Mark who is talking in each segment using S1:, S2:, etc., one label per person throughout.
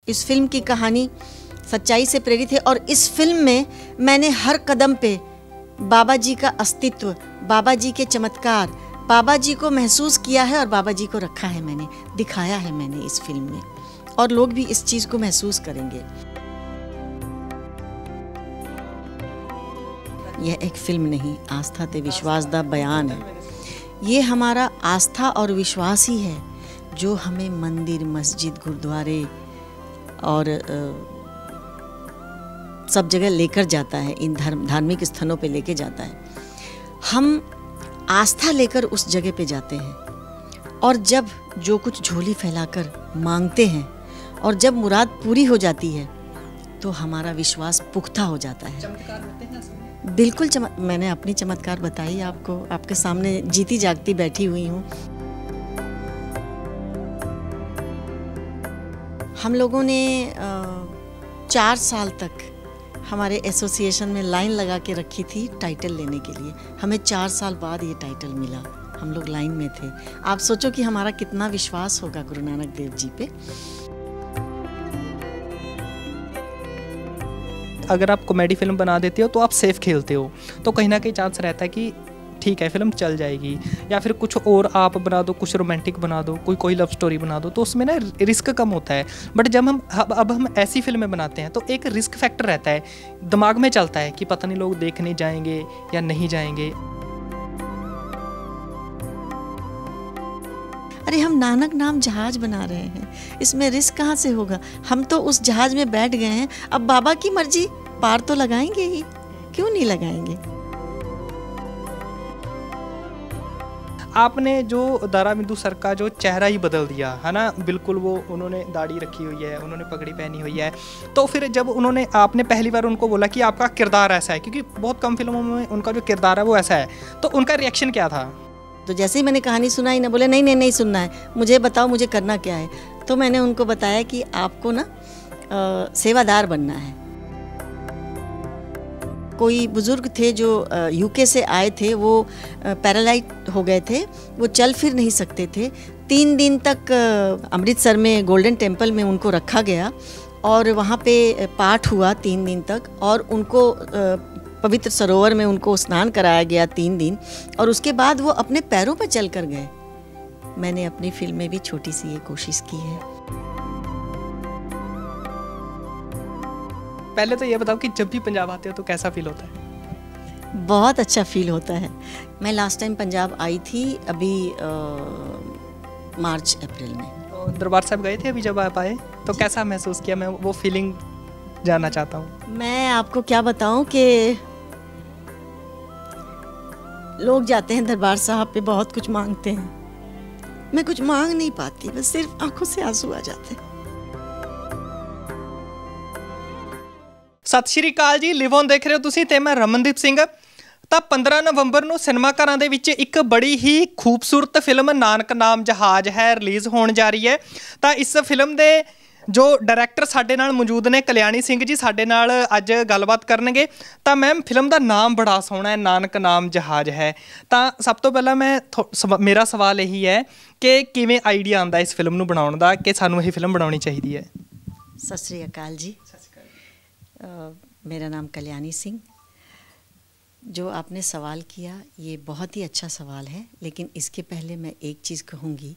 S1: इस फिल्म की कहानी सच्चाई से प्रेरित है और इस फिल्म में मैंने हर कदम पे बाबा जी का अस्तित्व, बाबा जी के चमत्कार, बाबा जी को महसूस किया है और बाबा जी को रखा है, मैंने दिखाया है मैंने इस फिल्म में, और लोग भी इस चीज़ को महसूस करेंगे। यह एक फिल्म नहीं, आस्था ते विश्वास दा बयान है। ये हमारा आस्था और विश्वास ही है जो हमें मंदिर, मस्जिद, गुरुद्वारे और सब जगह लेकर जाता है, इन धार्मिक स्थानों पे लेके जाता है। हम आस्था लेकर उस जगह पे जाते हैं और जब जो कुछ झोली फैलाकर मांगते हैं और जब मुराद पूरी हो जाती है तो हमारा विश्वास पुख्ता हो जाता है।
S2: चमत्कार होते हैं?
S1: बिल्कुल मैंने अपनी चमत्कार बताई आपको, आपके सामने जीती जागती बैठी हुई हूँ। हम लोगों ने 4 साल तक हमारे एसोसिएशन में लाइन लगा के रखी थी टाइटल लेने के लिए। हमें 4 साल बाद ये टाइटल मिला, हम लोग लाइन में थे। आप सोचो कि हमारा कितना विश्वास होगा गुरु नानक देव जी पे।
S2: अगर आप कॉमेडी फिल्म बना देते हो तो आप सेफ खेलते हो, तो कहीं ना कहीं चांस रहता है कि ठीक है फिल्म चल जाएगी, या फिर कुछ और आप बना दो, कुछ रोमांटिक बना दो, कोई लव स्टोरी बना दो, तो उसमें ना रिस्क कम होता है। बट जब हम ऐसी फिल्में बनाते हैं तो एक रिस्क फैक्टर रहता है, दिमाग में चलता है कि पता नहीं लोग देखने जाएंगे या नहीं जाएंगे।
S1: अरे हम नानक नाम जहाज बना रहे हैं, इसमें रिस्क कहाँ से होगा? हम तो उस जहाज में बैठ गए हैं, अब बाबा की मर्जी, पार तो लगाएंगे ही, क्यों नहीं लगाएंगे।
S2: आपने जो दारा बिंदु सर का जो चेहरा ही बदल दिया है ना, बिल्कुल वो उन्होंने दाढ़ी रखी हुई है, उन्होंने पगड़ी पहनी हुई है, तो फिर जब आपने पहली बार उनको बोला कि आपका किरदार ऐसा है, क्योंकि बहुत कम फिल्मों में उनका जो किरदार है वो ऐसा है, तो उनका रिएक्शन क्या था?
S1: तो जैसे ही मैंने कहानी सुनाई ना, बोले नहीं सुनना है, मुझे बताओ मुझे करना क्या है। तो मैंने उनको बताया कि आपको ना सेवादार बनना है। कोई बुजुर्ग थे जो यूके से आए थे, वो पैरालाइज हो गए थे, वो चल फिर नहीं सकते थे। 3 दिन तक अमृतसर में गोल्डन टेम्पल में उनको रखा गया और वहाँ पे पाठ हुआ 3 दिन तक, और उनको पवित्र सरोवर में उनको स्नान कराया गया 3 दिन, और उसके बाद वो अपने पैरों पर चल कर गए। मैंने अपनी फिल्म में भी छोटी सी ये कोशिश की है।
S2: पहले तो ये बताओ कि जब भी पंजाब आते हो तो कैसा फील होता है?
S1: बहुत अच्छा फील होता है। मैं लास्ट टाइम पंजाब आई थी अभी मार्च अप्रैल में।
S2: तो दरबार साहब गए थे अभी जब आप आए, तो कैसा महसूस किया? मैं वो फीलिंग जानना चाहता हूँ।
S1: मैं आपको क्या बताऊँ कि लोग जाते हैं दरबार साहब पे, बहुत कुछ मांगते हैं, मैं कुछ मांग नहीं पाती, बस सिर्फ आंखों से आंसू आ जाते हैं।
S2: सत श्री अकाल जी, लिव ऑन देख रहे हो तुसीं ते मैं रमनदीप सिंह। ਤਾਂ 15 ਨਵੰਬਰ ਨੂੰ ਸਿਨੇਮਾ ਘਰਾਂ ਦੇ ਵਿੱਚ ਇੱਕ ਬੜੀ ਹੀ ਖੂਬਸੂਰਤ ਫਿਲਮ ਨਾਨਕ ਨਾਮ ਜਹਾਜ਼ ਹੈ ਰਿਲੀਜ਼ ਹੋਣ ਜਾ ਰਹੀ ਹੈ। ਤਾਂ ਇਸ ਫਿਲਮ ਦੇ ਜੋ ਡਾਇਰੈਕਟਰ ਸਾਡੇ ਨਾਲ ਮੌਜੂਦ ਨੇ, ਕਲਿਆਣੀ ਸਿੰਘ ਜੀ ਸਾਡੇ ਨਾਲ ਅੱਜ ਗੱਲਬਾਤ ਕਰਨਗੇ। ਤਾਂ ਮੈਮ ਫਿਲਮ ਦਾ ਨਾਮ ਬੜਾ ਸੋਹਣਾ ਹੈ, ਨਾਨਕ ਨਾਮ ਜਹਾਜ਼ ਹੈ। ਤਾਂ ਸਭ ਤੋਂ ਪਹਿਲਾਂ ਮੇਰਾ ਸਵਾਲ ਇਹੀ ਹੈ ਕਿ ਕਿਵੇਂ ਆਈਡੀਆ ਆਉਂਦਾ ਇਸ ਫਿਲਮ ਨੂੰ ਬਣਾਉਣ ਦਾ ਕਿ ਸਾਨੂੰ ਇਹ ਫਿਲਮ ਬਣਾਉਣੀ ਚਾਹੀਦੀ ਹੈ?
S1: सत श्री अकाल जी, मेरा नाम कल्याणी सिंह। जो आपने सवाल किया ये बहुत ही अच्छा सवाल है, लेकिन इसके पहले मैं एक चीज़ कहूँगी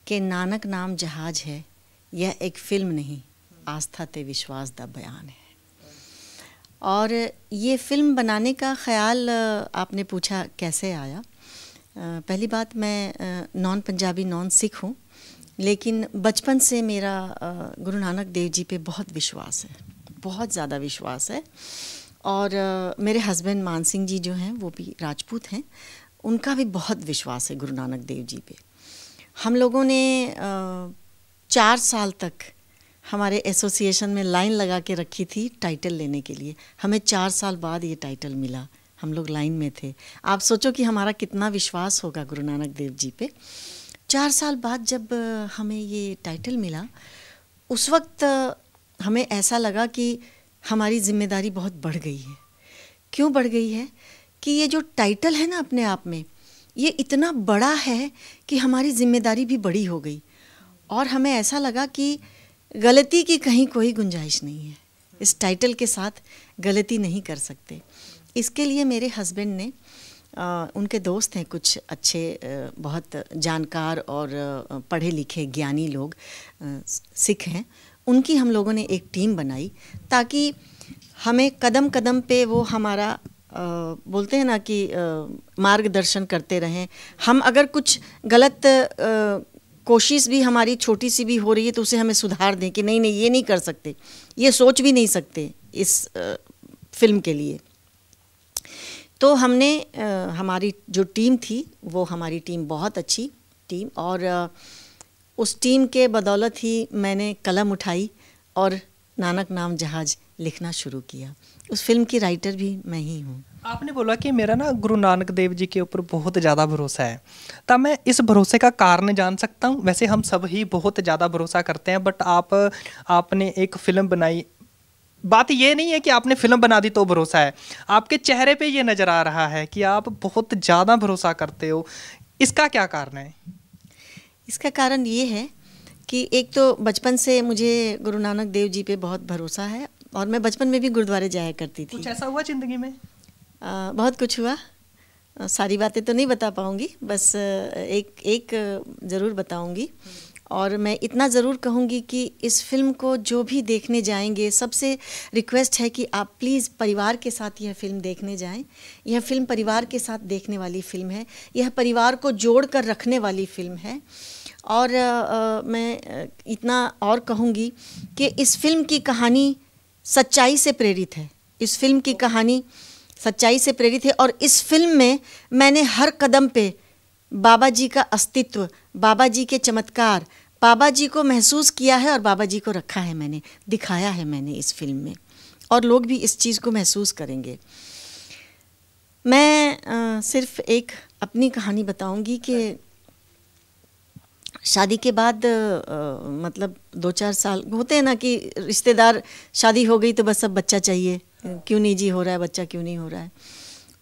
S1: कि नानक नाम जहाज है, यह एक फिल्म नहीं, आस्था ते विश्वास दा बयान है। और ये फिल्म बनाने का ख्याल आपने पूछा कैसे आया। पहली बात, मैं नॉन पंजाबी नॉन सिख हूँ, लेकिन बचपन से मेरा गुरु नानक देव जी पे बहुत विश्वास है, बहुत ज़्यादा विश्वास है। और मेरे हस्बैंड मान सिंह जी जो हैं वो भी राजपूत हैं, उनका भी बहुत विश्वास है गुरु नानक देव जी पे। हम लोगों ने 4 साल तक हमारे एसोसिएशन में लाइन लगा के रखी थी टाइटल लेने के लिए। हमें 4 साल बाद ये टाइटल मिला, हम लोग लाइन में थे। आप सोचो कि हमारा कितना विश्वास होगा गुरु नानक देव जी पे। 4 साल बाद जब हमें ये टाइटल मिला, उस वक्त हमें ऐसा लगा कि हमारी जिम्मेदारी बहुत बढ़ गई है। क्यों बढ़ गई है कि ये जो टाइटल है ना अपने आप में, ये इतना बड़ा है कि हमारी जिम्मेदारी भी बड़ी हो गई। और हमें ऐसा लगा कि गलती की कहीं कोई गुंजाइश नहीं है। इस टाइटल के साथ गलती नहीं कर सकते। इसके लिए मेरे हस्बैंड ने उनके दोस्त हैं कुछ अच्छे बहुत जानकार और पढ़े लिखे ज्ञानी लोग सिख हैं, उनकी हम लोगों ने एक टीम बनाई ताकि हमें कदम कदम पे वो हमारा बोलते हैं ना कि मार्गदर्शन करते रहें। हम अगर कुछ गलत कोशिश भी हमारी छोटी सी भी हो रही है तो उसे हमें सुधार दें कि नहीं नहीं ये नहीं कर सकते, ये सोच भी नहीं सकते इस फिल्म के लिए। तो हमने हमारी जो टीम थी वो हमारी टीम बहुत अच्छी टीम, और उस टीम के बदौलत ही मैंने कलम उठाई और नानक नाम जहाज लिखना शुरू किया। उस फिल्म की राइटर भी मैं ही हूँ।
S2: आपने बोला कि मेरा ना गुरु नानक देव जी के ऊपर बहुत ज़्यादा भरोसा है, तब मैं इस भरोसे का कारण जान सकता हूँ? वैसे हम सब ही बहुत ज़्यादा भरोसा करते हैं, बट आपने एक फ़िल्म बनाई। बात ये नहीं है कि आपने फिल्म बना दी तो भरोसा है, आपके चेहरे पे ये नज़र आ रहा है कि आप बहुत ज़्यादा भरोसा करते हो। इसका क्या कारण है?
S1: इसका कारण ये है कि एक तो बचपन से मुझे गुरु नानक देव जी पे बहुत भरोसा है, और मैं बचपन में भी गुरुद्वारे जाया करती थी।
S2: कुछ ऐसा हुआ ज़िंदगी में?
S1: बहुत कुछ हुआ, सारी बातें तो नहीं बता पाऊँगी, बस एक ज़रूर बताऊँगी। और मैं इतना ज़रूर कहूँगी कि इस फिल्म को जो भी देखने जाएंगे, सबसे रिक्वेस्ट है कि आप प्लीज़ परिवार के साथ यह फिल्म देखने जाएं। यह फिल्म परिवार के साथ देखने वाली फिल्म है, यह परिवार को जोड़ कर रखने वाली फिल्म है। और मैं इतना और कहूँगी कि इस फिल्म की कहानी सच्चाई से प्रेरित है। इस फिल्म की कहानी सच्चाई से प्रेरित है, और इस फिल्म में मैंने हर कदम पे बाबा जी का अस्तित्व, बाबा जी के चमत्कार, बाबा जी को महसूस किया है और बाबा जी को रखा है मैंने, दिखाया है मैंने इस फिल्म में, और लोग भी इस चीज़ को महसूस करेंगे। मैं सिर्फ एक अपनी कहानी बताऊंगी कि शादी के बाद मतलब 2-4 साल होते हैं ना कि रिश्तेदार, शादी हो गई तो बस अब बच्चा चाहिए, क्यों नहीं जी हो रहा है बच्चा, क्यों नहीं हो रहा है।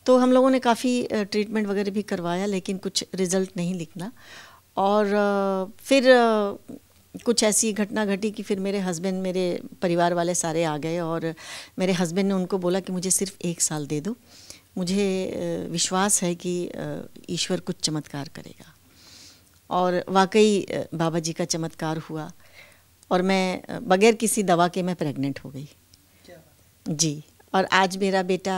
S1: तो हम लोगों ने काफ़ी ट्रीटमेंट वगैरह भी करवाया, लेकिन कुछ रिज़ल्ट नहीं निकला। और फिर कुछ ऐसी घटना घटी कि फिर मेरे हस्बैंड, मेरे परिवार वाले सारे आ गए, और मेरे हस्बैंड ने उनको बोला कि मुझे सिर्फ 1 साल दे दो, मुझे विश्वास है कि ईश्वर कुछ चमत्कार करेगा। और वाकई बाबा जी का चमत्कार हुआ, और मैं बगैर किसी दवा के मैं प्रेग्नेंट हो गई जी। और आज मेरा बेटा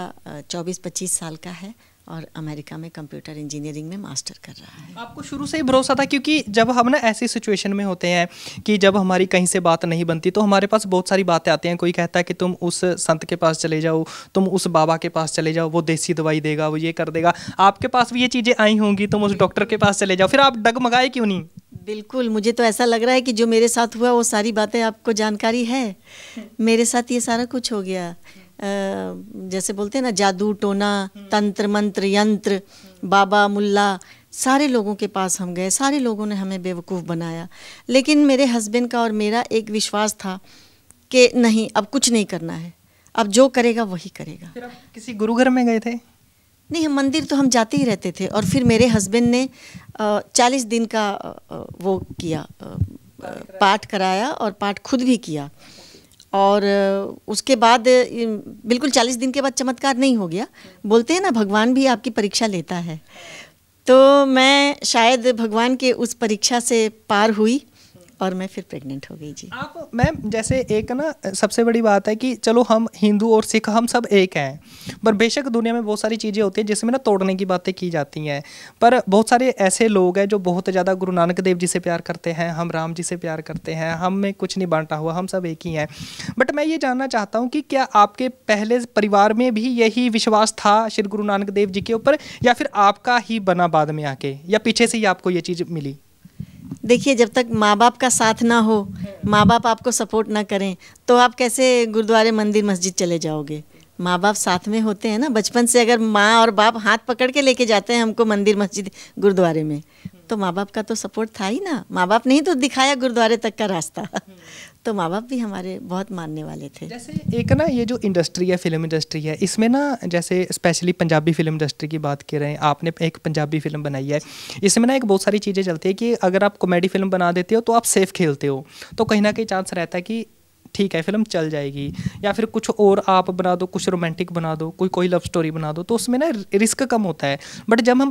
S1: 24-25 साल का है और अमेरिका में कंप्यूटर इंजीनियरिंग में मास्टर कर रहा है।
S2: आपको शुरू से ही भरोसा था? क्योंकि जब हम ना ऐसी सिचुएशन में होते हैं कि जब हमारी कहीं से बात नहीं बनती तो हमारे पास बहुत सारी बातें आती हैं। कोई कहता है कि तुम उस संत के पास चले जाओ, तुम उस बाबा के पास चले जाओ, वो देसी दवाई देगा, वो ये कर देगा। आपके पास भी ये चीज़ें आई होंगी, तुम उस डॉक्टर के पास चले जाओ, फिर आप डगमगाए क्यों नहीं?
S1: बिल्कुल, मुझे तो ऐसा लग रहा है कि जो मेरे साथ हुआ वो सारी बातें आपको जानकारी है। मेरे साथ ये सारा कुछ हो गया। जैसे बोलते हैं ना, जादू टोना, तंत्र मंत्र यंत्र, बाबा मुल्ला, सारे लोगों के पास हम गए, सारे लोगों ने हमें बेवकूफ़ बनाया। लेकिन मेरे हस्बैंड का और मेरा एक विश्वास था कि नहीं, अब कुछ नहीं करना है, अब जो करेगा वही करेगा।
S2: फिर आप किसी गुरु घर में गए थे?
S1: नहीं, हम मंदिर तो हम जाते ही रहते थे। और फिर मेरे हस्बैंड ने 40 दिन का वो किया, पाठ कराया, और पाठ खुद भी किया। और उसके बाद बिल्कुल 40 दिन के बाद चमत्कार नहीं हो गया। बोलते हैं ना, भगवान भी आपकी परीक्षा लेता है। तो मैं शायद भगवान के उस परीक्षा से पार हुई और मैं फिर प्रेग्नेंट हो गई जी।
S2: आप मैम, जैसे एक ना सबसे बड़ी बात है कि चलो हम हिंदू और सिख हम सब एक हैं, पर बेशक दुनिया में बहुत सारी चीज़ें होती हैं जिसमें ना तोड़ने की बातें की जाती हैं। पर बहुत सारे ऐसे लोग हैं जो बहुत ज़्यादा गुरु नानक देव जी से प्यार करते हैं, हम राम जी से प्यार करते हैं, हम में कुछ नहीं बांटा हुआ, हम सब एक ही हैं। बट मैं ये जानना चाहता हूँ कि क्या आपके पहले परिवार में भी यही विश्वास था श्री गुरु नानक देव जी के ऊपर, या फिर आपका ही बना बाद में आके, या पीछे से ही आपको ये चीज़ मिली?
S1: देखिए, जब तक माँ बाप का साथ ना हो, माँ बाप आपको सपोर्ट ना करें, तो आप कैसे गुरुद्वारे मंदिर मस्जिद चले जाओगे? माँ बाप साथ में होते हैं ना बचपन से। अगर माँ और बाप हाथ पकड़ के लेके जाते हैं हमको मंदिर मस्जिद गुरुद्वारे में, तो माँ बाप का तो सपोर्ट था ही ना। माँ बाप ने ही तो दिखाया गुरुद्वारे तक का रास्ता। तो माँ बाप भी हमारे बहुत मानने वाले थे।
S2: जैसे एक ना ये जो इंडस्ट्री है, फिल्म इंडस्ट्री है, इसमें ना जैसे स्पेशली पंजाबी फिल्म इंडस्ट्री की बात कर रहे हैं, आपने एक पंजाबी फिल्म बनाई है, इसमें ना एक बहुत सारी चीज़ें चलती है कि अगर आप कॉमेडी फिल्म बना देते हो तो आप सेफ खेलते हो, तो कहीं ना कहीं चांस रहता है कि ठीक है फिल्म चल जाएगी। या फिर कुछ और आप बना दो, कुछ रोमांटिक बना दो, कोई लव स्टोरी बना दो, तो उसमें ना रिस्क कम होता है। बट जब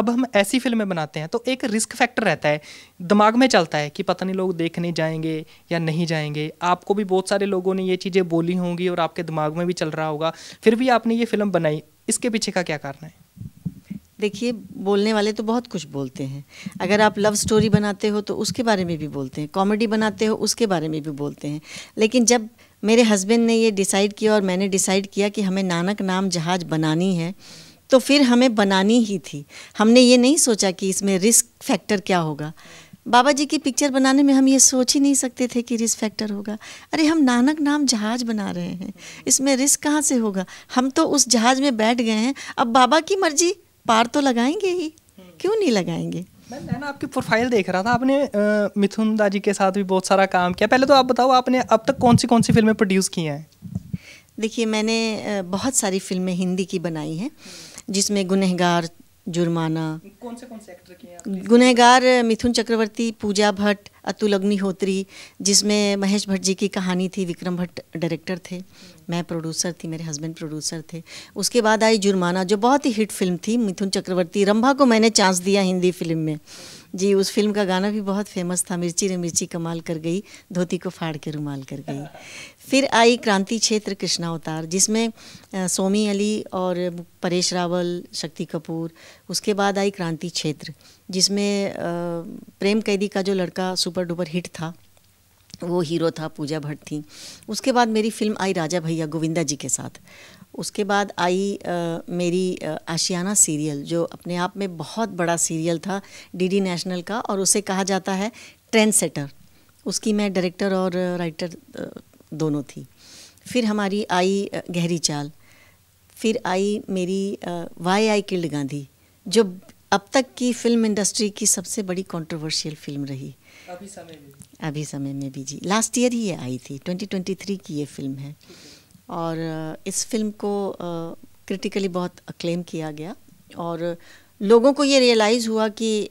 S2: हम ऐसी फिल्में बनाते हैं तो एक रिस्क फैक्टर रहता है, दिमाग में चलता है कि पता नहीं लोग देखने जाएंगे या नहीं जाएंगे। आपको भी बहुत सारे लोगों ने ये चीज़ें बोली होंगी और आपके दिमाग में भी चल रहा होगा, फिर भी आपने ये फिल्म बनाई, इसके पीछे का क्या कारण है?
S1: देखिए, बोलने वाले तो बहुत कुछ बोलते हैं। अगर आप लव स्टोरी बनाते हो तो उसके बारे में भी बोलते हैं, कॉमेडी बनाते हो उसके बारे में भी बोलते हैं। लेकिन जब मेरे हस्बैंड ने ये डिसाइड किया और मैंने डिसाइड किया कि हमें नानक नाम जहाज बनानी है, तो फिर हमें बनानी ही थी। हमने ये नहीं सोचा कि इसमें रिस्क फैक्टर क्या होगा। बाबा जी की पिक्चर बनाने में हम ये सोच ही नहीं सकते थे कि रिस्क फैक्टर होगा। अरे हम नानक नाम जहाज बना रहे हैं, इसमें रिस्क कहाँ से होगा? हम तो उस जहाज में बैठ गए हैं, अब बाबा की मर्जी, पार तो लगाएंगे ही, क्यों नहीं लगाएंगे।
S2: मैं ना आपकी प्रोफाइल देख रहा था, आपने मिथुन दा जी के साथ भी बहुत सारा काम किया। पहले तो आप बताओ, आपने अब तक कौन सी फिल्में प्रोड्यूस की हैं?
S1: देखिए, मैंने बहुत सारी फिल्में हिंदी की बनाई हैं, जिसमें गुनहगार, जुर्माना।
S2: कौन से एक्टर किए हैं?
S1: गुनहगार मिथुन चक्रवर्ती, पूजा भट्ट, अतुल अग्निहोत्री, जिसमें महेश भट्ट जी की कहानी थी। विक्रम भट्ट डायरेक्टर थे, मैं प्रोड्यूसर थी, मेरे हस्बैंड प्रोड्यूसर थे। उसके बाद आई जुर्माना, जो बहुत ही हिट फिल्म थी। मिथुन चक्रवर्ती, रंभा को मैंने चांस दिया हिंदी फिल्म में जी। उस फिल्म का गाना भी बहुत फेमस था, मिर्ची रे मिर्ची कमाल कर गई, धोती को फाड़ के रुमाल कर गई। फिर आई क्रांति क्षेत्र, कृष्णावतार, जिसमें सोमी अली और परेश रावल, शक्ति कपूर। उसके बाद आई क्रांति क्षेत्र, जिसमें प्रेम कैदी का जो लड़का सुपर डुपर हिट था वो हीरो था, पूजा भट्ट थी। उसके बाद मेरी फिल्म आई राजा भैया, गोविंदा जी के साथ। उसके बाद आई मेरी आशियाना सीरियल, जो अपने आप में बहुत बड़ा सीरियल था, डीडी नेशनल का, और उसे कहा जाता है ट्रेंड सेटर। उसकी मैं डायरेक्टर और राइटर दोनों थी। फिर हमारी आई गहरी चाल। फिर आई मेरी वाई आई किल्ड गांधी, जो अब तक की फिल्म इंडस्ट्री की सबसे बड़ी कंट्रोवर्शियल फिल्म रही अभी समय में भी जी। लास्ट ईयर ही ये आई थी, 2023 की ये फिल्म है। और इस फिल्म को क्रिटिकली बहुत अक्लेम किया गया, और लोगों को ये रियलाइज़ हुआ कि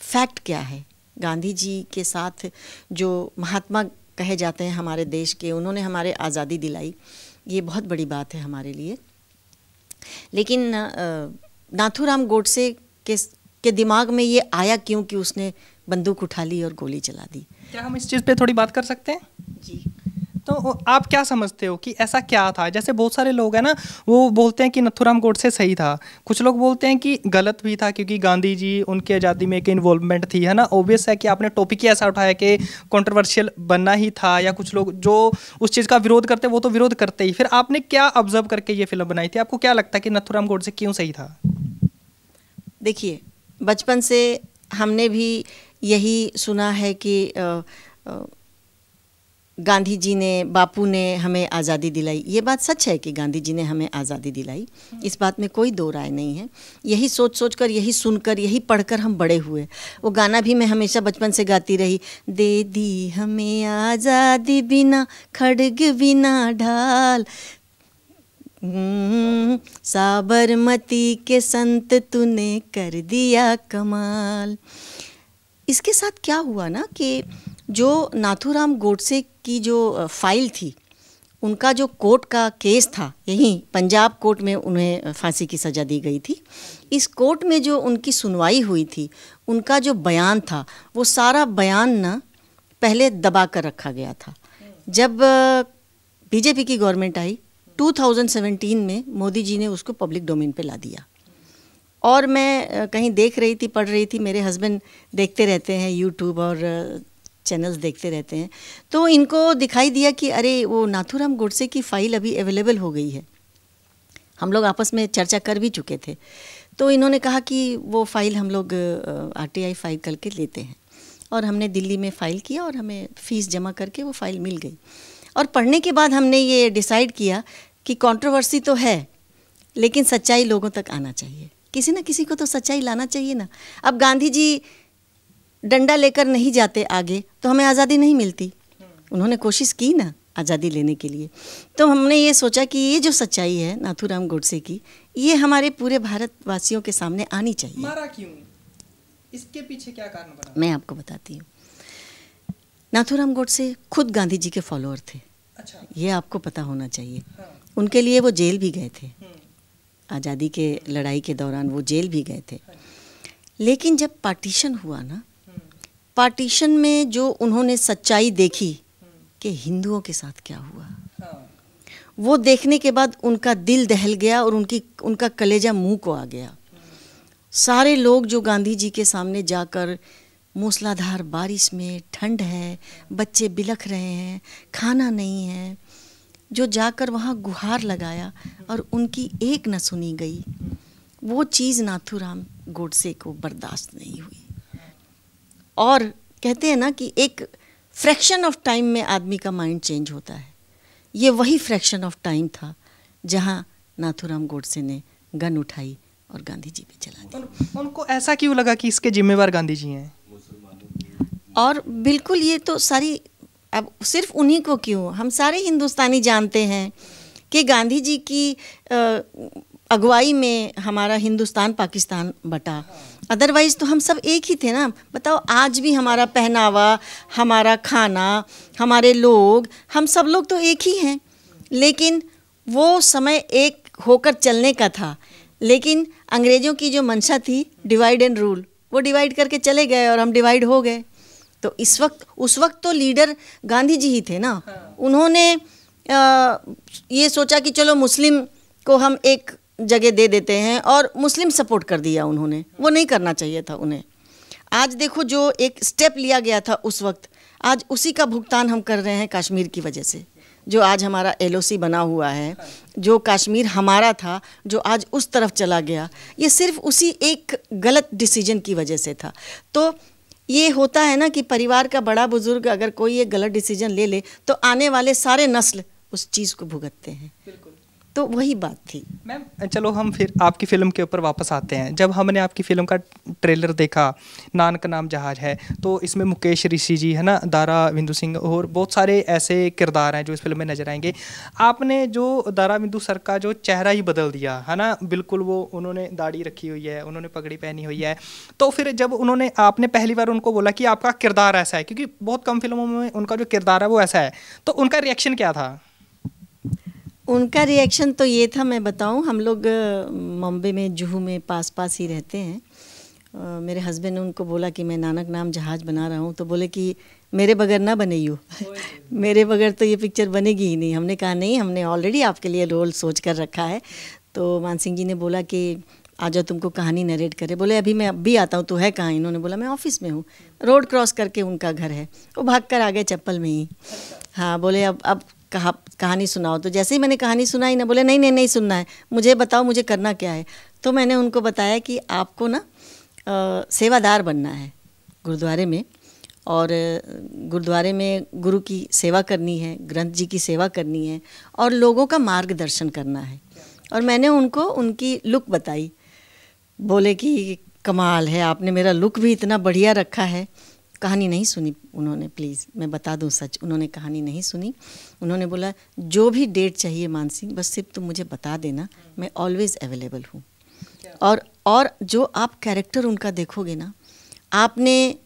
S1: फैक्ट क्या है। गांधी जी के साथ जो महात्मा कहे जाते हैं हमारे देश के, उन्होंने हमारे आज़ादी दिलाई, ये बहुत बड़ी बात है हमारे लिए। लेकिन नाथूराम गोडसे के दिमाग में ये आया क्यों कि उसने बंदूक उठा ली और गोली चला दी।
S2: क्या हम इस चीज़ पे थोड़ी बात कर सकते हैं?
S1: जी।
S2: तो आप क्या समझते हो कि ऐसा क्या था? जैसे बहुत सारे लोग हैं ना, वो बोलते हैं कि नथुराम गोडसे सही था, कुछ लोग बोलते हैं कि गलत भी था, क्योंकि गांधी जी, उनकी आज़ादी में एक इन्वॉल्वमेंट थी, है ना। ऑब्वियस है कि आपने टॉपिक ही ऐसा उठाया कि कंट्रोवर्शियल बनना ही था, या कुछ लोग जो उस चीज़ का विरोध करते वो तो विरोध करते ही। फिर आपने क्या ऑब्जर्व करके ये फिल्म बनाई थी? आपको क्या लगता है कि नथुराम गोडसे क्यों सही था?
S1: देखिए, बचपन से हमने भी यही सुना है कि गांधी जी ने, बापू ने हमें आज़ादी दिलाई। ये बात सच है कि गांधी जी ने हमें आज़ादी दिलाई, इस बात में कोई दो राय नहीं है। यही सोच सोच कर, यही सुनकर, यही पढ़कर हम बड़े हुए। वो गाना भी मैं हमेशा बचपन से गाती रही, दे दी हमें आज़ादी बिना खड़ग बिना ढाल, साबरमती के संत तूने कर दिया कमाल। इसके साथ क्या हुआ ना कि जो नाथूराम गोडसे की जो फाइल थी, उनका जो कोर्ट का केस था, यहीं पंजाब कोर्ट में उन्हें फांसी की सज़ा दी गई थी। इस कोर्ट में जो उनकी सुनवाई हुई थी, उनका जो बयान था, वो सारा बयान ना पहले दबा कर रखा गया था। जब बीजेपी की गवर्नमेंट आई 2017 में, मोदी जी ने उसको पब्लिक डोमेन पे ला दिया। और मैं कहीं देख रही थी, पढ़ रही थी, मेरे हस्बैंड देखते रहते हैं यूट्यूब और चैनल्स देखते रहते हैं, तो इनको दिखाई दिया कि अरे वो नाथूराम गोडसे की फ़ाइल अभी अवेलेबल हो गई है। हम लोग आपस में चर्चा कर भी चुके थे, तो इन्होंने कहा कि वो फ़ाइल हम लोग RTI फाइल करके लेते हैं। और हमने दिल्ली में फ़ाइल किया और हमें फ़ीस जमा करके वो फ़ाइल मिल गई। और पढ़ने के बाद हमने ये डिसाइड किया कि कंट्रोवर्सी तो है, लेकिन सच्चाई लोगों तक आना चाहिए। किसी न किसी को तो सच्चाई लाना चाहिए ना। अब गांधी जी डंडा लेकर नहीं जाते आगे तो हमें आज़ादी नहीं मिलती। उन्होंने कोशिश की ना आज़ादी लेने के लिए। तो हमने ये सोचा कि ये जो सच्चाई है नाथूराम गोडसे की, ये हमारे पूरे भारतवासियों के सामने आनी चाहिए।
S2: मारा क्यों? इसके पीछे क्या कारण बना?
S1: मैं आपको बताती हूँ। नाथूराम गोडसे खुद गांधी जी के फॉलोअर थे।
S2: अच्छा।
S1: ये आपको पता होना चाहिए।
S2: हाँ।
S1: उनके लिए वो जेल भी गए थे। आज़ादी के लड़ाई के दौरान वो जेल भी गए थे। लेकिन जब पार्टीशन हुआ ना, पार्टीशन में जो उन्होंने सच्चाई देखी कि हिंदुओं के साथ क्या हुआ, वो देखने के बाद उनका दिल दहल गया और उनका कलेजा मुंह को आ गया। सारे लोग जो गांधी जी के सामने जाकर, मूसलाधार बारिश में, ठंड है, बच्चे बिलख रहे हैं, खाना नहीं है, जो जाकर वहाँ गुहार लगाया और उनकी एक न सुनी गई, वो चीज़ नाथूराम गोडसे को बर्दाश्त नहीं हुई। और कहते हैं ना कि एक फ्रैक्शन ऑफ टाइम में आदमी का माइंड चेंज होता है। ये वही फ्रैक्शन ऑफ टाइम था जहाँ नाथूराम गोडसे ने गन उठाई और गांधी जी पे चला दिया।
S2: उनको ऐसा क्यों लगा कि इसके जिम्मेवार गांधी जी हैं?
S1: और बिल्कुल ये तो सारी, अब सिर्फ उन्हीं को क्यों, हम सारे हिंदुस्तानी जानते हैं कि गांधी जी की अगुवाई में हमारा हिंदुस्तान पाकिस्तान बटा। अदरवाइज़ तो हम सब एक ही थे ना। बताओ, आज भी हमारा पहनावा, हमारा खाना, हमारे लोग, हम सब लोग तो एक ही हैं। लेकिन वो समय एक होकर चलने का था, लेकिन अंग्रेज़ों की जो मंशा थी डिवाइड एंड रूल, वो डिवाइड करके चले गए और हम डिवाइड हो गए। तो उस वक्त तो लीडर गांधी जी ही थे ना। उन्होंने ये सोचा कि चलो मुस्लिम को हम एक जगह दे देते हैं और मुस्लिम सपोर्ट कर दिया उन्होंने। वो नहीं करना चाहिए था उन्हें। आज देखो जो एक स्टेप लिया गया था उस वक्त, आज उसी का भुगतान हम कर रहे हैं कश्मीर की वजह से। जो आज हमारा LOC बना हुआ है, जो कश्मीर हमारा था, जो आज उस तरफ चला गया, ये सिर्फ उसी एक गलत डिसीजन की वजह से था। तो ये होता है ना कि परिवार का बड़ा बुजुर्ग अगर कोई एक गलत डिसीजन ले ले तो आने वाले सारे नस्ल उस चीज़ को भुगतते हैं। तो वही बात थी।
S2: मैम चलो हम फिर आपकी फ़िल्म के ऊपर वापस आते हैं। जब हमने आपकी फ़िल्म का ट्रेलर देखा, नानक नाम जहाज है, तो इसमें मुकेश ऋषि जी है ना, दारा बिंदु सिंह और बहुत सारे ऐसे किरदार हैं जो इस फिल्म में नजर आएंगे। आपने जो दारा बिंदु सर का जो चेहरा ही बदल दिया है ना, बिल्कुल वो उन्होंने दाढ़ी रखी हुई है, उन्होंने पगड़ी पहनी हुई है। तो फिर जब आपने पहली बार उनको बोला कि आपका किरदार ऐसा है, क्योंकि बहुत कम फिल्मों में उनका जो किरदार है वो ऐसा है, तो उनका रिएक्शन क्या था?
S1: उनका रिएक्शन तो ये था, मैं बताऊं, हम लोग मुंबई में जुहू में पास ही रहते हैं। मेरे हस्बैंड ने उनको बोला कि मैं नानक नाम जहाज बना रहा हूं, तो बोले कि मेरे बगैर ना बनाइयो मेरे बगैर तो ये पिक्चर बनेगी ही नहीं। हमने कहा नहीं, हमने ऑलरेडी आपके लिए रोल सोच कर रखा है। तो मान सिंह जी ने बोला कि आ जाओ, तुमको कहानी नरेट करे। बोले अभी मैं अभी आता हूँ, तो है कहाँ? इन्होंने बोला मैं ऑफिस में हूँ। रोड क्रॉस करके उनका घर है। वो भाग कर आ गए चप्पल में ही। हाँ, बोले अब कहानी सुनाओ। तो जैसे ही मैंने कहानी सुनाई ना, बोले नहीं सुनना है, मुझे बताओ मुझे करना क्या है। तो मैंने उनको बताया कि आपको ना सेवादार बनना है गुरुद्वारे में, और गुरुद्वारे में गुरु की सेवा करनी है, ग्रंथ जी की सेवा करनी है और लोगों का मार्गदर्शन करना है। और मैंने उनको उनकी लुक बताई। बोले कि कमाल है, आपने मेरा लुक भी इतना बढ़िया रखा है। कहानी नहीं सुनी उन्होंने, प्लीज़ मैं बता दूं सच, उन्होंने कहानी नहीं सुनी। उन्होंने बोला जो भी डेट चाहिए मानसी, बस सिर्फ तुम मुझे बता देना, मैं ऑलवेज़ अवेलेबल हूँ। और जो आप कैरेक्टर उनका देखोगे ना, आपने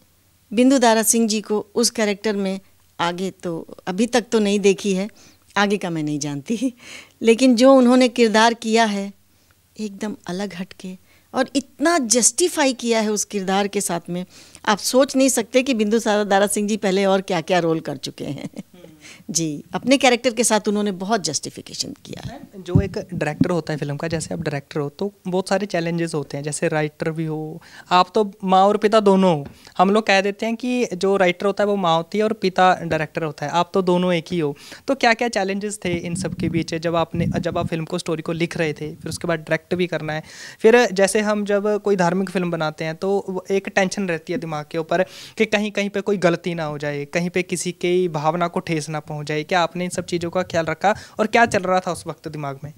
S1: बिंदु दारा सिंह जी को उस कैरेक्टर में आगे तो अभी तक तो नहीं देखी है, आगे का मैं नहीं जानती, लेकिन जो उन्होंने किरदार किया है एकदम अलग हटके और इतना जस्टिफाई किया है उस किरदार के साथ में, आप सोच नहीं सकते कि बिंदु दारा सिंह जी पहले और क्या क्या रोल कर चुके हैं। जी, अपने कैरेक्टर के साथ उन्होंने बहुत जस्टिफिकेशन किया है।
S2: जो एक डायरेक्टर होता है फिल्म का, जैसे आप डायरेक्टर हो तो बहुत सारे चैलेंजेस होते हैं, जैसे राइटर भी हो, आप तो माँ और पिता दोनों हो। हम लोग कह देते हैं कि जो राइटर होता है वो माँ होती है और पिता डायरेक्टर होता है, आप तो दोनों एक ही हो। तो क्या क्या चैलेंजेस थे इन सब के बीच जब आप फिल्म को, स्टोरी को लिख रहे थे, फिर उसके बाद डायरेक्ट भी करना है। फिर जैसे हम जब कोई धार्मिक फिल्म बनाते हैं तो एक टेंशन रहती है दिमाग के ऊपर कि कहीं कहीं पे कोई गलती ना हो जाए, कहीं पे किसी की भावना को ठेस ना ना पहुंच जाए? क्या आपने इन सब चीज़ों का ख्याल रखा और क्या चल रहा था उस वक्त दिमाग में?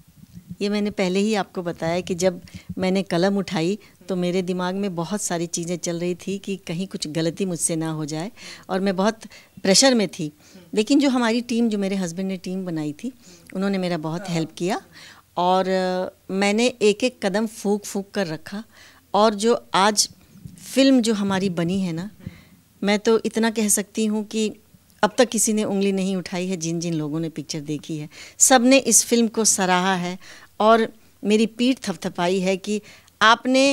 S1: ये मैंने पहले ही आपको बताया कि जब मैंने कलम उठाई तो मेरे दिमाग में बहुत सारी चीज़ें चल रही थी कि कहीं कुछ गलती मुझसे ना हो जाए, और मैं बहुत प्रेशर में थी। लेकिन जो हमारी टीम, जो मेरे हस्बैंड ने टीम बनाई थी, उन्होंने मेरा बहुत हेल्प किया, और मैंने एक एक कदम फूंक फूंक कर रखा। और जो आज फिल्म जो हमारी बनी है ना, मैं तो इतना कह सकती हूँ कि अब तक किसी ने उंगली नहीं उठाई है। जिन जिन लोगों ने पिक्चर देखी है, सब ने इस फिल्म को सराहा है और मेरी पीठ थपथपाई है कि आपने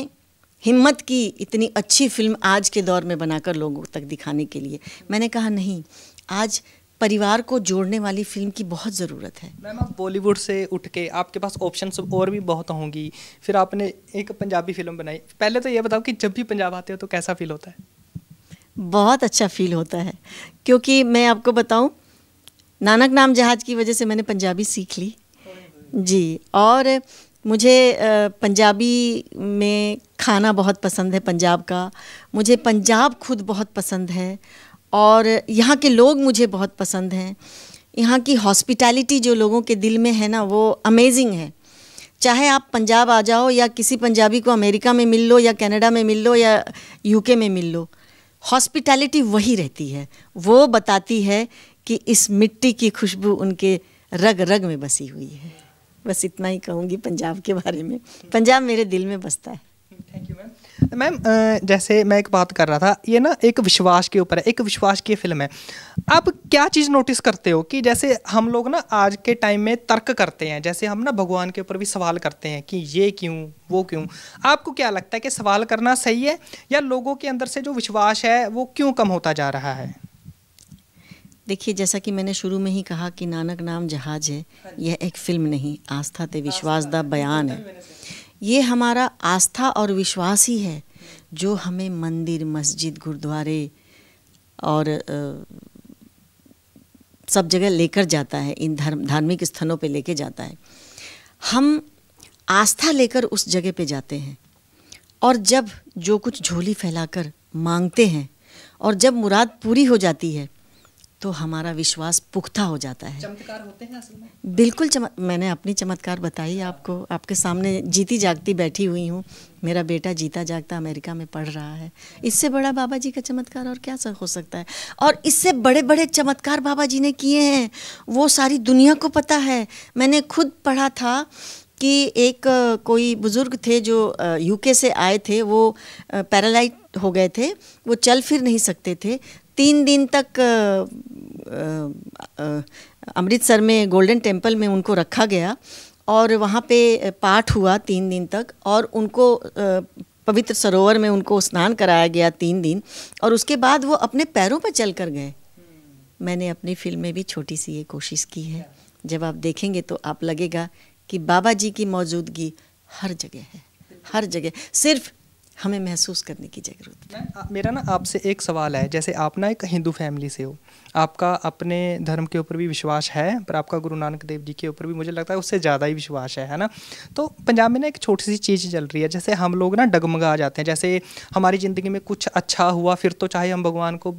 S1: हिम्मत की इतनी अच्छी फिल्म आज के दौर में बनाकर लोगों तक दिखाने के लिए। मैंने कहा नहीं, आज परिवार को जोड़ने वाली फिल्म की बहुत ज़रूरत है।
S2: मैम, आप बॉलीवुड से उठ के आपके पास ऑप्शंस और भी बहुत होंगी, फिर आपने एक पंजाबी फिल्म बनाई। पहले तो ये बताओ कि जब भी पंजाब आते हो तो कैसा फील होता है?
S1: बहुत अच्छा फील होता है, क्योंकि मैं आपको बताऊं, नानक नाम जहाज की वजह से मैंने पंजाबी सीख ली जी। और मुझे पंजाबी में खाना बहुत पसंद है, पंजाब का। मुझे पंजाब खुद बहुत पसंद है, और यहाँ के लोग मुझे बहुत पसंद हैं। यहाँ की हॉस्पिटैलिटी जो लोगों के दिल में है ना, वो अमेजिंग है। चाहे आप पंजाब आ जाओ या किसी पंजाबी को अमेरिका में मिल लो या कनाडा में मिल लो या यूके में मिल लो, हॉस्पिटैलिटी वही रहती है। वो बताती है कि इस मिट्टी की खुशबू उनके रग रग में बसी हुई है। बस इतना ही कहूँगी पंजाब के बारे में। पंजाब मेरे दिल में बसता है।
S2: Thank you ma'am. मैम, जैसे मैं एक बात कर रहा था, ये ना एक विश्वास के ऊपर है, एक विश्वास की फिल्म है। आप क्या चीज़ नोटिस करते हो कि जैसे हम लोग ना आज के टाइम में तर्क करते हैं, जैसे हम ना भगवान के ऊपर भी सवाल करते हैं कि ये क्यों, वो क्यों। आपको क्या लगता है कि सवाल करना सही है, या लोगों के अंदर से जो विश्वास है वो क्यों कम होता जा रहा है?
S1: देखिए, जैसा कि मैंने शुरू में ही कहा कि नानक नाम जहाज है, यह एक फिल्म नहीं, आस्था ते विश्वास दा बयान है। ये हमारा आस्था और विश्वास ही है जो हमें मंदिर, मस्जिद, गुरुद्वारे और सब जगह लेकर जाता है, इन धार्मिक स्थलों पे लेके जाता है। हम आस्था लेकर उस जगह पे जाते हैं, और जब जो कुछ झोली फैलाकर मांगते हैं और जब मुराद पूरी हो जाती है तो हमारा विश्वास पुख्ता हो जाता है।
S2: चमत्कार होते हैं असल में?
S1: बिल्कुल मैंने अपनी चमत्कार बताई आपको, आपके सामने जीती जागती बैठी हुई हूँ। मेरा बेटा जीता जागता अमेरिका में पढ़ रहा है। इससे बड़ा बाबा जी का चमत्कार और क्या हो सकता है? और इससे बड़े बड़े चमत्कार बाबा जी ने किए हैं, वो सारी दुनिया को पता है। मैंने खुद पढ़ा था कि एक कोई बुज़ुर्ग थे जो यूके से आए थे, वो पैरालाइज हो गए थे, वो चल फिर नहीं सकते थे। 3 दिन तक अमृतसर में गोल्डन टेम्पल में उनको रखा गया, और वहाँ पे पाठ हुआ 3 दिन तक, और उनको पवित्र सरोवर में उनको स्नान कराया गया 3 दिन, और उसके बाद वो अपने पैरों पर चल कर गए। मैंने अपनी फिल्म में भी छोटी सी ये कोशिश की है। जब आप देखेंगे तो आप लगेगा कि बाबा जी की मौजूदगी हर जगह है, हर जगह। सिर्फ हमें महसूस करने की ज़रूरत है।
S2: मेरा ना आपसे एक सवाल है, जैसे आप ना एक हिंदू फैमिली से हो, आपका अपने धर्म के ऊपर भी विश्वास है, पर आपका गुरु नानक देव जी के ऊपर भी मुझे लगता है उससे ज़्यादा ही विश्वास है ना? तो पंजाब में ना एक छोटी सी चीज़ चल रही है, जैसे हम लोग ना डगमगा जाते हैं। जैसे हमारी ज़िंदगी में कुछ अच्छा हुआ, फिर तो चाहे हम भगवान को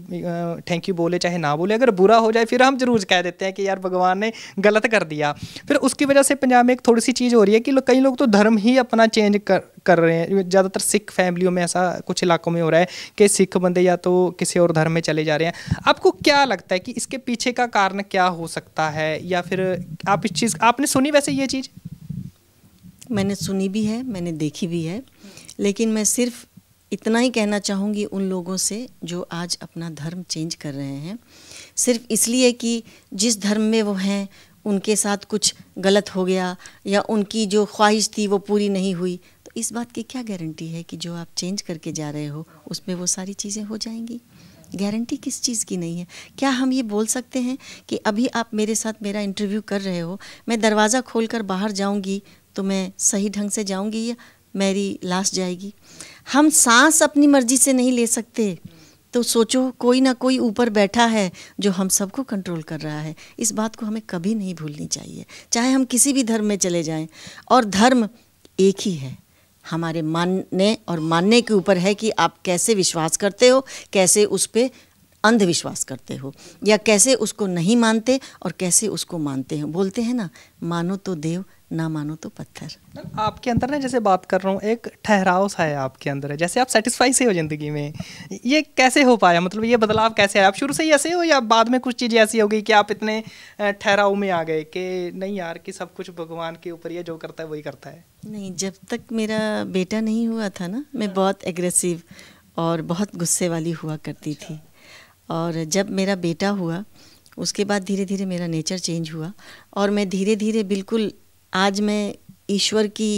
S2: थैंक यू बोले चाहे ना बोले, अगर बुरा हो जाए फिर हम जरूर कह देते हैं कि यार भगवान ने गलत कर दिया। फिर उसकी वजह से पंजाब में एक थोड़ी सी चीज़ हो रही है कि कई लोग तो धर्म ही अपना चेंज कर रहे हैं। ज़्यादातर सिख फैमिलियों में ऐसा कुछ इलाकों में हो रहा है कि सिख बंदे या तो किसी और धर्म में चले जा रहे हैं। आपको क्या लगता है कि इसके पीछे का कारण क्या हो सकता है, या फिर आप इस चीज़ आपने सुनी वैसे ये चीज़?
S1: मैंने सुनी भी है, मैंने देखी भी है, लेकिन मैं सिर्फ इतना ही कहना चाहूँगी उन लोगों से जो आज अपना धर्म चेंज कर रहे हैं, सिर्फ इसलिए कि जिस धर्म में वो हैं उनके साथ कुछ गलत हो गया या उनकी जो ख्वाहिश थी वो पूरी नहीं हुई, तो इस बात की क्या गारंटी है कि जो आप चेंज करके जा रहे हो उसमें वो सारी चीज़ें हो जाएंगी? गारंटी किस चीज़ की नहीं है? क्या हम ये बोल सकते हैं कि अभी आप मेरे साथ मेरा इंटरव्यू कर रहे हो, मैं दरवाज़ा खोलकर बाहर जाऊंगी तो मैं सही ढंग से जाऊंगी या मेरी लाश जाएगी? हम सांस अपनी मर्जी से नहीं ले सकते, तो सोचो कोई ना कोई ऊपर बैठा है जो हम सबको कंट्रोल कर रहा है। इस बात को हमें कभी नहीं भूलनी चाहिए, चाहे हम किसी भी धर्म में चले जाएं। और धर्म एक ही है, हमारे मानने और मानने के ऊपर है कि आप कैसे विश्वास करते हो, कैसे उस पर अंधविश्वास करते हो, या कैसे उसको नहीं मानते और कैसे उसको मानते हो। बोलते हैं ना, मानो तो देव, ना मानो तो पत्थर।
S2: आपके अंदर ना, जैसे बात कर रहा हूँ, एक ठहराव सा है आपके अंदर है, जैसे आप सेटिस्फाई से हो ज़िंदगी में। ये कैसे हो पाया, मतलब ये बदलाव कैसे आया? आप शुरू से ही ऐसे हो या बाद में कुछ चीज़ें ऐसी हो गई कि आप इतने ठहराव में आ गए कि नहीं यार, कि सब कुछ भगवान के ऊपर, ये जो करता है वही करता है?
S1: नहीं, जब तक मेरा बेटा नहीं हुआ था ना, मैं बहुत एग्रेसिव और बहुत गुस्से वाली हुआ करती थी। और जब मेरा बेटा हुआ, उसके बाद धीरे धीरे मेरा नेचर चेंज हुआ, और मैं धीरे धीरे बिल्कुल, आज मैं ईश्वर की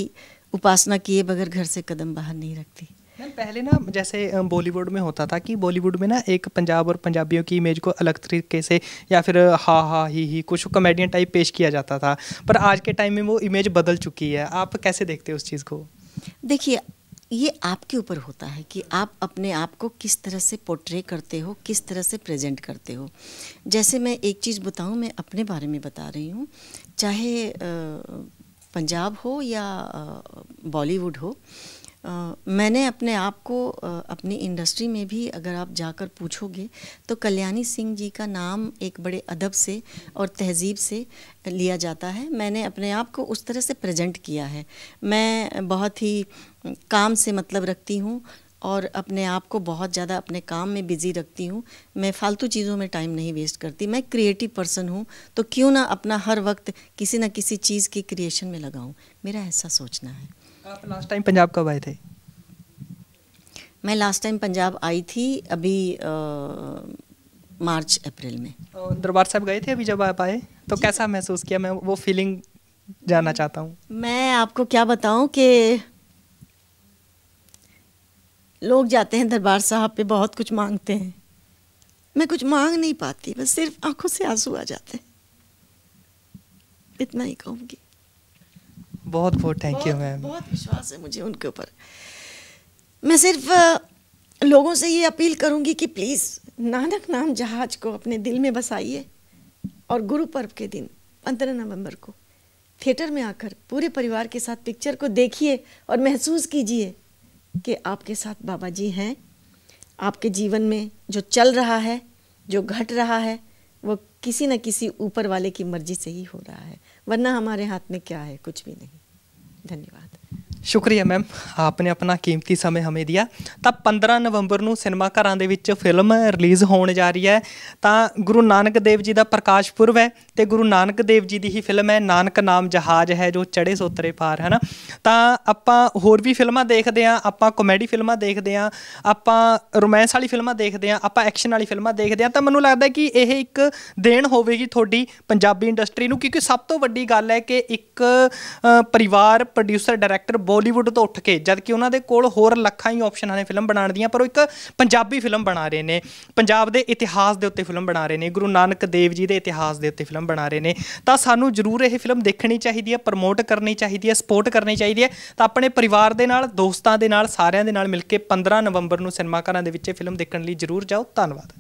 S1: उपासना किए बगैर घर से कदम बाहर नहीं रखती।
S2: मैम, पहले ना जैसे बॉलीवुड में होता था कि बॉलीवुड में ना एक पंजाब और पंजाबियों की इमेज को अलग तरीके से, या फिर हा हा ही कुछ कॉमेडियन टाइप पेश किया जाता था, पर आज के टाइम में वो इमेज बदल चुकी है। आप कैसे देखते हो उस चीज़ को?
S1: देखिए, ये आपके ऊपर होता है कि आप अपने आप को किस तरह से पोर्ट्रे करते हो, किस तरह से प्रेजेंट करते हो। जैसे मैं एक चीज़ बताऊं, मैं अपने बारे में बता रही हूँ, चाहे पंजाब हो या बॉलीवुड हो, मैंने अपने आप को अपनी इंडस्ट्री में भी अगर आप जाकर पूछोगे तो कल्याणी सिंह जी का नाम एक बड़े अदब से और तहजीब से लिया जाता है। मैंने अपने आप को उस तरह से प्रेजेंट किया है। मैं बहुत ही काम से मतलब रखती हूँ और अपने आप को बहुत ज़्यादा अपने काम में बिज़ी रखती हूँ। मैं फालतू चीज़ों में टाइम नहीं वेस्ट करती। मैं क्रिएटिव पर्सन हूँ, तो क्यों ना अपना हर वक्त किसी न किसी चीज़ की क्रिएशन में लगाऊँ, मेरा ऐसा सोचना है।
S2: आप लास्ट टाइम पंजाब कब आए थे?
S1: मैं लास्ट टाइम पंजाब आई थी अभी मार्च अप्रैल में।
S2: दरबार साहब गए थे अभी जब आप आए, तो कैसा महसूस किया? मैं वो फीलिंग जानना चाहता हूँ।
S1: मैं आपको क्या बताऊँ कि लोग जाते हैं दरबार साहब पे, बहुत कुछ मांगते हैं। मैं कुछ मांग नहीं पाती, बस सिर्फ आंखों से आंसू आ जाते हैं, इतना ही कहूँगी।
S2: बहुत बहुत थैंक यू मैम।
S1: बहुत विश्वास है मुझे उनके ऊपर। मैं सिर्फ लोगों से ये अपील करूँगी कि प्लीज़ नानक नाम जहाज को अपने दिल में बसाइए, और गुरु पर्व के दिन 15 नवंबर को थिएटर में आकर पूरे परिवार के साथ पिक्चर को देखिए और महसूस कीजिए कि आपके साथ बाबा जी हैं। आपके जीवन में जो चल रहा है, जो घट रहा है, वो किसी न किसी ऊपर वाले की मर्जी से ही हो रहा है, वरना हमारे हाथ में क्या है? कुछ भी नहीं। धन्यवाद।
S2: ਸ਼ੁਕਰੀਆ ਮੈਮ, ਆਪਨੇ ਆਪਣਾ ਕੀਮਤੀ ਸਮੇਂ ਹਮੇ ਦਿਆ। ਤਾਂ 15 ਨਵੰਬਰ ਨੂੰ ਸਿਨੇਮਾ ਘਰਾਂ ਦੇ ਵਿੱਚ ਫਿਲਮ ਰਿਲੀਜ਼ ਹੋਣ ਜਾ ਰਹੀ ਹੈ। ਤਾਂ ਗੁਰੂ ਨਾਨਕ ਦੇਵ ਜੀ ਦਾ ਪ੍ਰਕਾਸ਼ ਪੁਰਬ ਹੈ ਤੇ ਗੁਰੂ ਨਾਨਕ ਦੇਵ ਜੀ ਦੀ ਹੀ ਫਿਲਮ ਹੈ ਨਾਨਕ ਨਾਮ ਜਹਾਜ਼ ਹੈ ਜੋ ਚੜ੍ਹੇ ਸੋਤਰੇ ਪਾਰ, ਹੈ ਨਾ। ਤਾਂ ਆਪਾਂ ਹੋਰ ਵੀ ਫਿਲਮਾਂ ਦੇਖਦੇ ਹਾਂ, ਆਪਾਂ ਕਾਮੇਡੀ ਫਿਲਮਾਂ ਦੇਖਦੇ ਹਾਂ, ਆਪਾਂ ਰੋਮਾਂਸ ਵਾਲੀ ਫਿਲਮਾਂ ਦੇਖਦੇ ਹਾਂ, ਆਪਾਂ ਐਕਸ਼ਨ ਵਾਲੀ ਫਿਲਮਾਂ ਦੇਖਦੇ ਹਾਂ। ਤਾਂ ਮੈਨੂੰ ਲੱਗਦਾ ਕਿ ਇਹ ਇੱਕ ਦੇਣ ਹੋਵੇਗੀ ਤੁਹਾਡੀ ਪੰਜਾਬੀ ਇੰਡਸਟਰੀ ਨੂੰ, ਕਿਉਂਕਿ ਸਭ ਤੋਂ ਵੱਡੀ ਗੱਲ ਹੈ ਕਿ ਇੱਕ ਪਰਿਵਾਰ, ਪ੍ਰੋਡਿਊਸਰ, ਡਾਇਰੈਕਟਰ ਬੋਲੀਵੁੱਡ ਤੋਂ ਉੱਠ ਕੇ, ਜਦ ਕਿ ਉਹਨਾਂ ਦੇ ਕੋਲ ਹੋਰ ਲੱਖਾਂ ਹੀ ਆਪਸ਼ਨਾਂ ਨੇ ਫਿਲਮ ਬਣਾਉਣ ਦੀਆਂ, ਪਰ ਉਹ ਇੱਕ ਪੰਜਾਬੀ ਫਿਲਮ ਬਣਾ ਰਹੇ ਨੇ, ਪੰਜਾਬ ਦੇ ਇਤਿਹਾਸ ਦੇ ਉੱਤੇ ਫਿਲਮ ਬਣਾ ਰਹੇ ਨੇ, ਗੁਰੂ ਨਾਨਕ ਦੇਵ ਜੀ ਦੇ ਇਤਿਹਾਸ ਦੇ ਉੱਤੇ ਫਿਲਮ ਬਣਾ ਰਹੇ ਨੇ। ਤਾਂ ਸਾਨੂੰ ਜ਼ਰੂਰ ਇਹ ਫਿਲਮ ਦੇਖਣੀ ਚਾਹੀਦੀ ਹੈ, ਪ੍ਰਮੋਟ ਕਰਨੀ ਚਾਹੀਦੀ ਹੈ, ਸਪੋਰਟ ਕਰਨੀ ਚਾਹੀਦੀ ਹੈ। ਤਾਂ ਆਪਣੇ ਪਰਿਵਾਰ ਦੇ ਨਾਲ, ਦੋਸਤਾਂ ਦੇ ਨਾਲ, ਸਾਰਿਆਂ ਦੇ ਨਾਲ ਮਿਲ ਕੇ 15 ਨਵੰਬਰ ਨੂੰ ਸਿਨੇਮਾ ਘਰਾਂ ਦੇ ਵਿੱਚ ਇਹ ਫਿਲਮ ਦੇਖਣ ਲਈ ਜ਼ਰੂਰ ਜਾਓ। ਧੰਨਵਾਦ।